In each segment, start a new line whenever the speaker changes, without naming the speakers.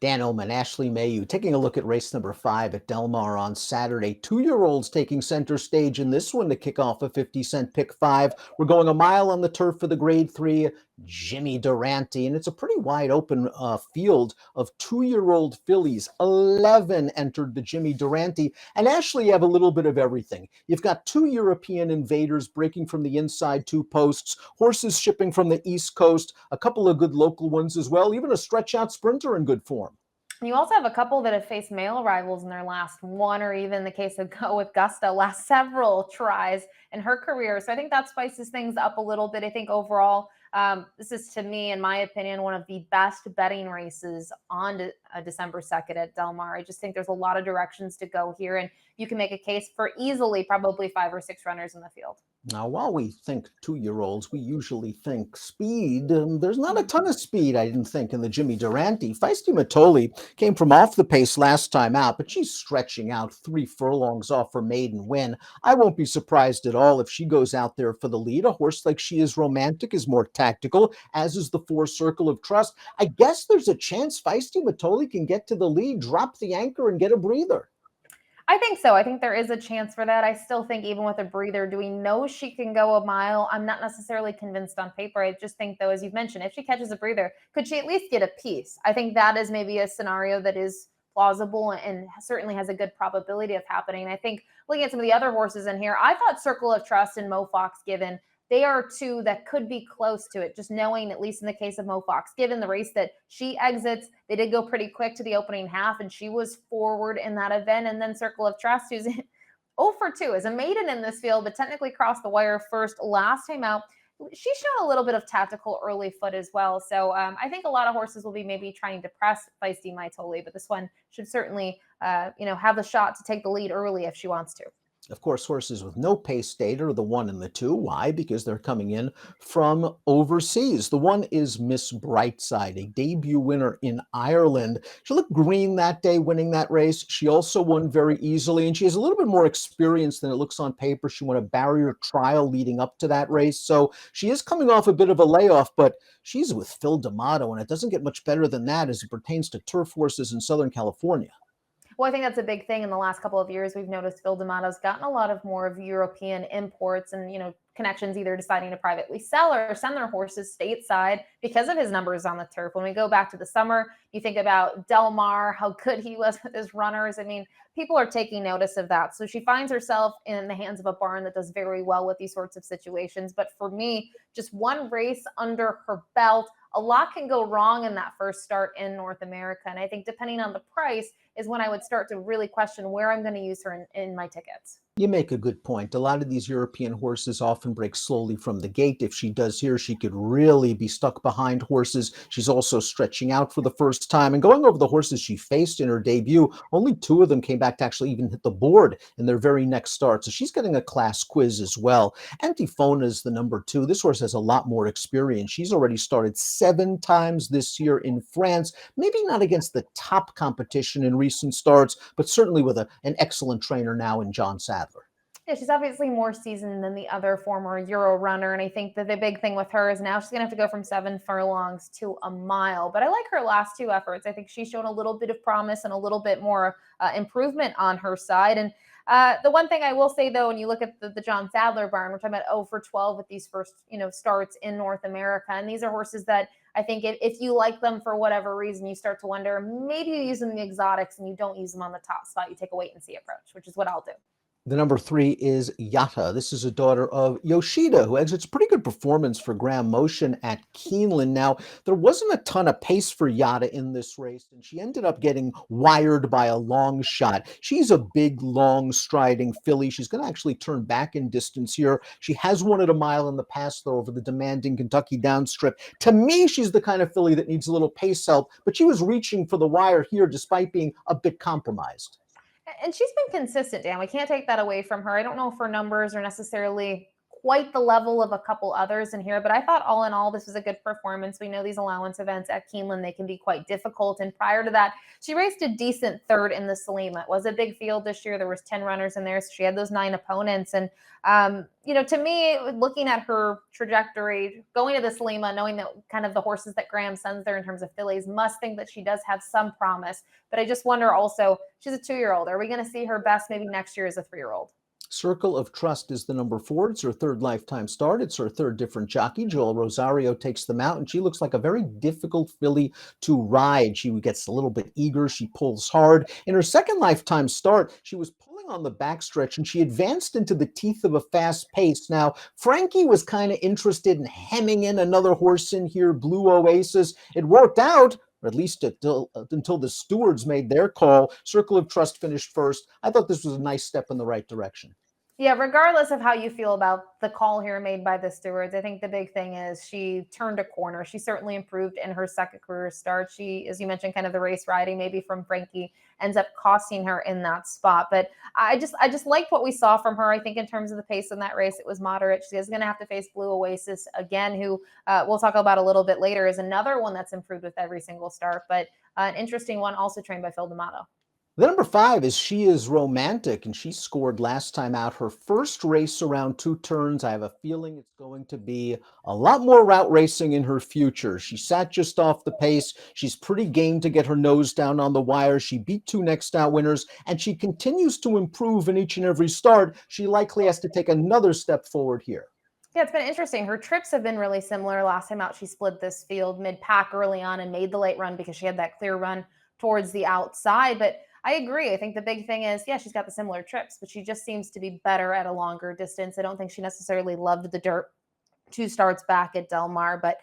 Dan Illman, Ashley Mailloux, taking a look at race number 5 at Del Mar on Saturday. 2-year-olds taking center stage in this one to kick off a 50-cent pick 5. We're going a mile on the turf for the grade 3, Jimmy Durante, and it's a pretty wide open field of 2-year-old fillies. 11 entered the Jimmy Durante, and Ashley, you have a little bit of everything. You've got 2 European invaders breaking from the inside 2 posts, horses shipping from the East Coast, a couple of good local ones as well, even a stretch-out sprinter in good form.
You also have a couple that have faced male rivals in their last one, or even the case of Go with Gusto, last several tries in her career. So I think that spices things up a little bit. I think overall, this is, to me, in my opinion, one of the best betting races on December 2nd at Del Mar. I just think there's a lot of directions to go here, and you can make a case for easily probably 5 or 6 runners in the field.
Now, while we think 2-year-olds, we usually think speed. There's not a ton of speed, I didn't think, in the Jimmy Durante. Feisty Matoli came from off the pace last time out, but she's stretching out 3 furlongs off her maiden win. I won't be surprised at all if she goes out there for the lead. A horse like she is romantic is more tactical, as is the 4 Circle of Trust. I guess there's a chance Feisty Matoli can get to the lead, drop the anchor, and get a breather.
I think so. I think there is a chance for that. I still think even with a breather, do we know she can go a mile? I'm not necessarily convinced on paper. I just think, though, as you've mentioned, if she catches a breather, could she at least get a piece? I think that is maybe a scenario that is plausible and certainly has a good probability of happening. I think looking at some of the other horses in here, I thought Circle of Trust and Mo Fox Given, they are 2 that could be close to it, just knowing, at least in the case of Mo Fox Given, the race that she exits, they did go pretty quick to the opening half, and she was forward in that event. And then Circle of Trust, who's 0 for 2 as a maiden in this field, but technically crossed the wire first last time out. She's shown a little bit of tactical early foot as well. So I think a lot of horses will be maybe trying to press Feisty Matoli, but this one should certainly have the shot to take the lead early if she wants to.
Of course, horses with no pace data are the 1 and the 2. Why? Because they're coming in from overseas. The 1 is Miss Brightside, a debut winner in Ireland. She looked green that day winning that race. She also won very easily, and she has a little bit more experience than it looks on paper. She won a barrier trial leading up to that race, so she is coming off a bit of a layoff, but she's with Phil D'Amato, and it doesn't get much better than that as it pertains to turf horses in Southern California.
Well, I think that's a big thing in the last couple of years. We've noticed Phil D'Amato's gotten a lot of more of European imports and, connections, either deciding to privately sell or send their horses stateside because of his numbers on the turf. When we go back to the summer, you think about Del Mar, how good he was with his runners. I mean, people are taking notice of that. So she finds herself in the hands of a barn that does very well with these sorts of situations. But for me, just one race under her belt, a lot can go wrong in that first start in North America. And I think depending on the price is when I would start to really question where I'm going to use her in my tickets.
You make a good point. A lot of these European horses often break slowly from the gate. If she does here, she could really be stuck behind horses. She's also stretching out for the first time. And going over the horses she faced in her debut, only 2 of them came back to actually even hit the board in their very next start. So she's getting a class quiz as well. Antifona is the number 2. This horse has a lot more experience. She's already started 7 times this year in France. Maybe not against the top competition in recent starts, but certainly with an excellent trainer now in John Sadler.
Yeah, she's obviously more seasoned than the other former Euro runner, and I think that the big thing with her is now she's going to have to go from 7 furlongs to a mile. But I like her last 2 efforts. I think she's shown a little bit of promise and a little bit more improvement on her side. And the one thing I will say, though, when you look at the John Sadler barn, we're talking about 0 for 12 with these first starts in North America, and these are horses that I think if you like them for whatever reason, you start to wonder, maybe you use them in the exotics and you don't use them on the top spot. You take a wait and see approach, which is what I'll do.
The number 3 is Yata. This is a daughter of Yoshida, who exits pretty good performance for Graham Motion at Keeneland. Now, there wasn't a ton of pace for Yata in this race, and she ended up getting wired by a long shot. She's a big, long, striding filly. She's going to actually turn back in distance here. She has won at a mile in the past, though, over the demanding Kentucky downstrip. To me, she's the kind of filly that needs a little pace help, but she was reaching for the wire here despite being a bit compromised.
And she's been consistent, Dan. We can't take that away from her. I don't know if her numbers are necessarily quite the level of a couple others in here, but I thought all in all, this was a good performance. We know these allowance events at Keeneland, they can be quite difficult. And prior to that, she raced a decent third in the Salima. It was a big field this year. There was 10 runners in there, so she had those 9 opponents. And, to me, looking at her trajectory, going to the Salima, knowing that kind of the horses that Graham sends there in terms of fillies, must think that she does have some promise. But I just wonder also, she's a 2-year-old. Are we going to see her best maybe next year as a 3-year-old?
Circle of Trust is the number 4. It's her 3rd lifetime start. It's her 3rd different jockey. Joel Rosario takes them out, and she looks like a very difficult filly to ride. She gets a little bit eager. She pulls hard. In her 2nd lifetime start, she was pulling on the backstretch, and she advanced into the teeth of a fast pace. Now, Frankie was kind of interested in hemming in another horse in here, Blue Oasis. It worked out, or at least until the stewards made their call. Circle of Trust finished first. I thought this was a nice step in the right direction.
Yeah, regardless of how you feel about the call here made by the stewards, I think the big thing is she turned a corner. She certainly improved in her 2nd career start. She, as you mentioned, kind of the race riding maybe from Frankie ends up costing her in that spot. But I just liked what we saw from her. I think in terms of the pace in that race, it was moderate. She is going to have to face Blue Oasis again, who we'll talk about a little bit later, is another one that's improved with every single start. But an interesting one, also trained by Phil D'Amato.
The number 5 is She Is Romantic, and she scored last time out. Her first race around 2 turns. I have a feeling it's going to be a lot more route racing in her future. She sat just off the pace. She's pretty game to get her nose down on the wire. She beat 2 next out winners, and she continues to improve in each and every start. She likely has to take another step forward here.
Yeah, it's been interesting. Her trips have been really similar. Last time out, she split this field mid-pack early on and made the late run because she had that clear run towards the outside. But I agree. I think the big thing is, yeah, she's got the similar trips, but she just seems to be better at a longer distance. I don't think she necessarily loved the dirt 2 starts back at Del Mar, but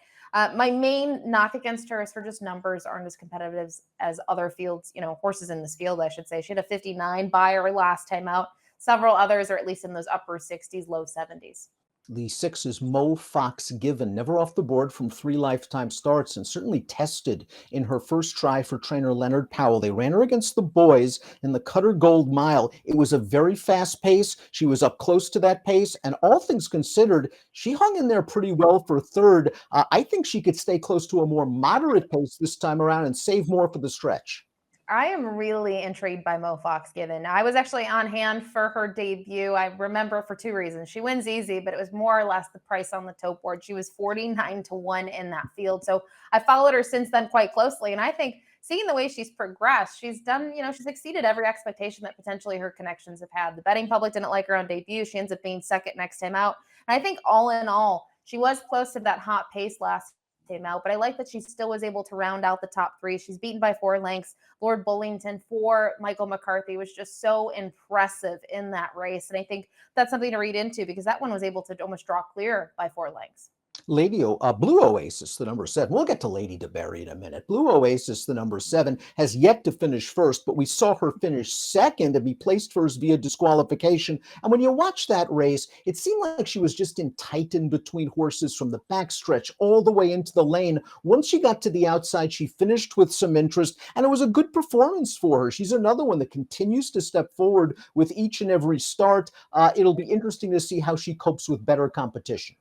my main knock against her is her just numbers aren't as competitive as other fields, horses in this field, I should say. She had a 59 by her last time out. Several others are at least in those upper 60s, low 70s.
The 6 is Mo Fox Given, never off the board from 3 lifetime starts, and certainly tested in her first try for trainer Leonard Powell. They ran her against the boys in the Cutter Gold Mile. It was a very fast pace. She was up close to that pace, and all things considered, she hung in there pretty well for 3rd. I think she could stay close to a more moderate pace this time around and save more for the stretch.
I am really intrigued by Mo Fox Given. I was actually on hand for her debut. I remember for 2 reasons. She wins easy, but it was more or less the price on the tote board. She was 49-1 in that field. So I followed her since then quite closely. And I think seeing the way she's progressed, she's done, she's exceeded every expectation that potentially her connections have had. The betting public didn't like her on debut. She ends up being 2nd next time out. And I think all in all, she was close to that hot pace last came out, but I like that she still was able to round out the top 3. She's beaten by 4 lengths. Lord Bullington for Michael McCarthy was just so impressive in that race. And I think that's something to read into because that one was able to almost draw clear by 4 lengths.
Blue Oasis, the number 7. We'll get to Lady DeBerry in a minute. Blue Oasis, the number 7, has yet to finish first, but we saw her finish 2nd and be placed first via disqualification. And when you watch that race, it seemed like she was just in between horses from the backstretch all the way into the lane. Once she got to the outside, she finished with some interest, and it was a good performance for her. She's another one that continues to step forward with each and every start. It'll be interesting to see how she copes with better competition.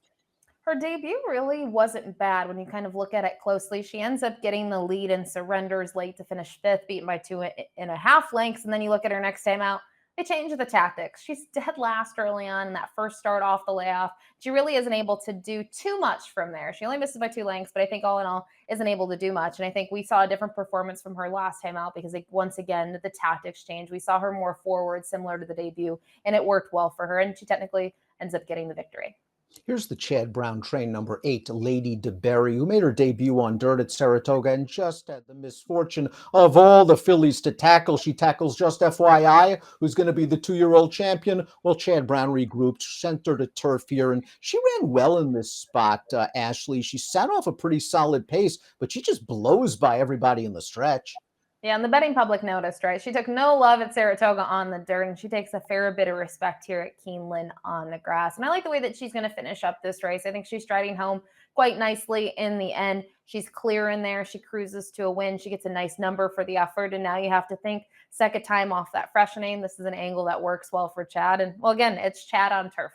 Her debut really wasn't bad when you kind of look at it closely. She ends up getting the lead and surrenders late to finish 5th, beaten by 2.5 lengths. And then you look at her next time out, they changed the tactics. She's dead last early on in that first start off the layoff. She really isn't able to do too much from there. She only misses by 2 lengths, but I think all in all isn't able to do much. And I think we saw a different performance from her last time out because once again, the tactics changed. We saw her more forward, similar to the debut, and it worked well for her. And she technically ends up getting the victory.
Here's the Chad Brown train number 8, Lady DeBerry, who made her debut on dirt at Saratoga and just had the misfortune of all the fillies to tackle. She tackles Just FYI, who's going to be the 2-year-old champion. Well, Chad Brown regrouped, sent her to turf here, and she ran well in this spot, Ashley. She sat off a pretty solid pace, but she just blows by everybody in the stretch.
Yeah, and the betting public noticed, right? She took no love at Saratoga on the dirt, and she takes a fair bit of respect here at Keeneland on the grass. And I like the way that she's going to finish up this race. I think she's striding home quite nicely in the end. She's clear in there. She cruises to a win. She gets a nice number for the effort. And now you have to think 2nd time off that freshening. This is an angle that works well for Chad. And, well, again, it's Chad on turf.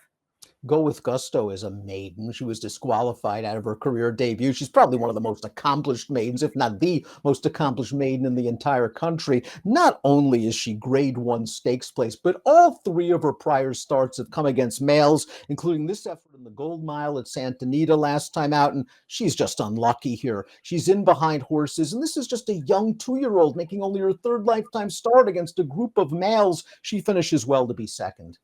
Go with Gusto as a maiden. She was disqualified out of her career debut. She's probably one of the most accomplished maidens, if not the most accomplished maiden in the entire country. Not only is she grade one stakes place, but all three of her prior starts have come against males, including this effort in the Gold Mile at Santa Anita last time out, and she's just unlucky here. She's in behind horses, and this is just a young 2-year-old making only her third lifetime start against a group of males. She finishes well to be second.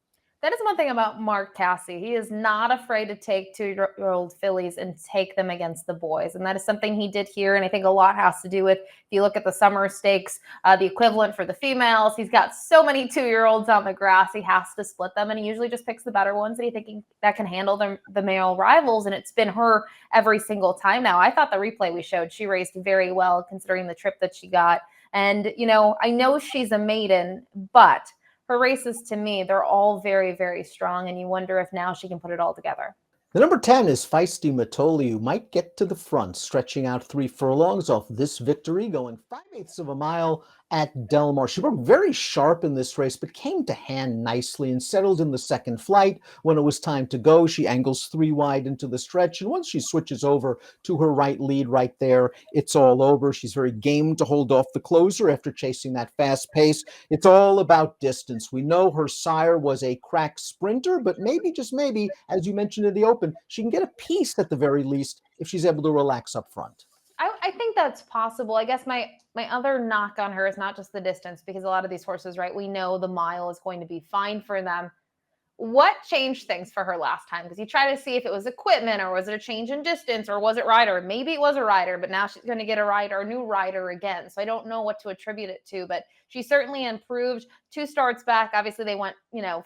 That is one thing about Mark Casse. He is not afraid to take 2-year-old fillies and take them against the boys. And that is something he did here. And I think a lot has to do with, if you look at the summer stakes, the equivalent for the females, he's got so many 2-year-olds on the grass, he has to split them. And he usually just picks the better ones that he thinking that can handle the male rivals. And it's been her every single time now. I thought the replay we showed, she raced very well considering the trip that she got. And, I know she's a maiden, but her races, to me, they're all very, very strong, and you wonder if now she can put it all together.
The number 10 is feisty Matoli, who might get to the front, stretching out 3 furlongs off this victory, going 5/8 of a mile at Del Mar. She broke very sharp in this race, but came to hand nicely and settled in the second flight. When it was time to go, she angles 3 wide into the stretch, and once she switches over to her right lead right there, it's all over. She's very game to hold off the closer after chasing that fast pace. It's all about distance. We know her sire was a crack sprinter, but maybe, just maybe, as you mentioned in the open, she can get a piece at the very least if she's able to relax up front.
I think that's possible. I guess my other knock on her is not just the distance, because a lot of these horses, right, we know the mile is going to be fine for them. What changed things for her last time? Because you try to see if it was equipment, or was it a change in distance, or was it rider? Maybe it was a rider, but now she's going to get a new rider again. So I don't know what to attribute it to, but she certainly improved. 2 starts back, obviously they went,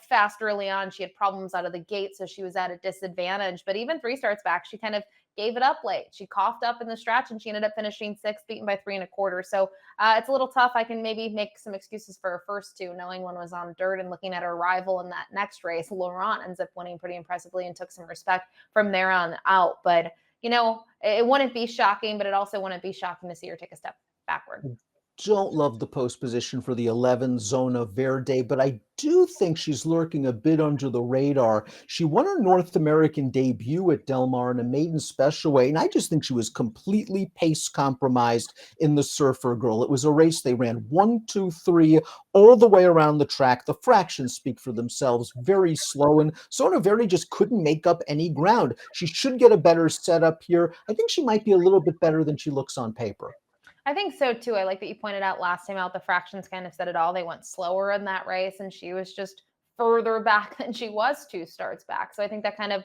fast early on. She had problems out of the gate, so she was at a disadvantage. But even 3 starts back, she kind of gave it up late. She coughed up in the stretch, and she ended up finishing 6th, beaten by 3 1/4. So it's a little tough. I can maybe make some excuses for her first 2, knowing one was on dirt, and looking at her rival in that next race. Laurent ends up winning pretty impressively and took some respect from there on out. But, it wouldn't be shocking, but it also wouldn't be shocking to see her take a step backward.
Don't love the post position for the 11 Zona Verde, but I do think she's lurking a bit under the radar. She won her North American debut at Del Mar in a maiden special weight, and I just think she was completely pace compromised in the Surfer Girl. It was a race they ran 1, 2, 3 all the way around the track. The fractions speak for themselves, very slow, and Zona Verde just couldn't make up any ground. She should get a better setup here. I think she might be a little bit better than she looks on paper.
I think so too. I like that you pointed out last time out, the fractions kind of said it all. They went slower in that race, and she was just further back than she was 2 starts back. So I think that kind of,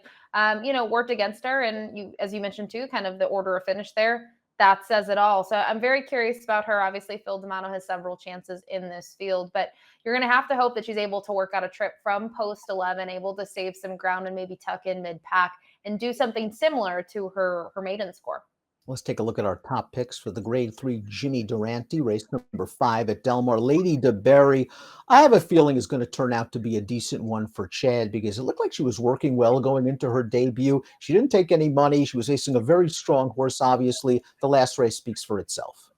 worked against her. And as you mentioned too, kind of the order of finish there, that says it all. So I'm very curious about her. Obviously, Phil D'Amato has several chances in this field, but you're going to have to hope that she's able to work out a trip from post 11, able to save some ground and maybe tuck in mid pack and do something similar to her maiden score.
Let's take a look at our top picks for the grade 3 Jimmy Durante, race number 5 at Del Mar. Lady DeBerry, I have a feeling is going to turn out to be a decent one for Chad, because it looked like she was working well going into her debut. She didn't take any money. She was facing a very strong horse, obviously. The last race speaks for itself.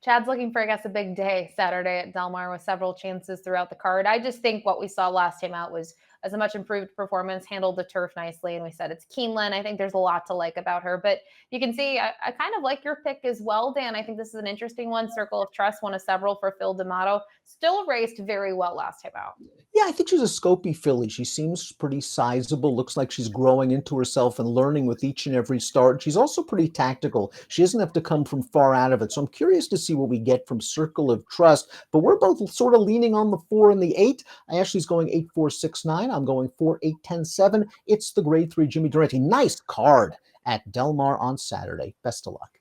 Chad's looking for, I guess, a big day Saturday at Del Mar with several chances throughout the card. I just think what we saw last time out was as a much improved performance, handled the turf nicely. And we said it's Keeneland. I think there's a lot to like about her. But you can see, I kind of like your pick as well, Dan. I think this is an interesting one. Circle of Trust, one of several for Phil D'Amato. Still raced very well last time out.
Yeah, I think she's a scopy filly. She seems pretty sizable, looks like she's growing into herself and learning with each and every start. She's also pretty tactical. She doesn't have to come from far out of it. So I'm curious to see what we get from Circle of Trust. But we're both sort of leaning on the 4 and the 8. Ashley's going 8, 4, 6, 9. I'm going 4, 8, 10, 7. It's the grade 3 Jimmy Durante. Nice card at Del Mar on Saturday. Best of luck.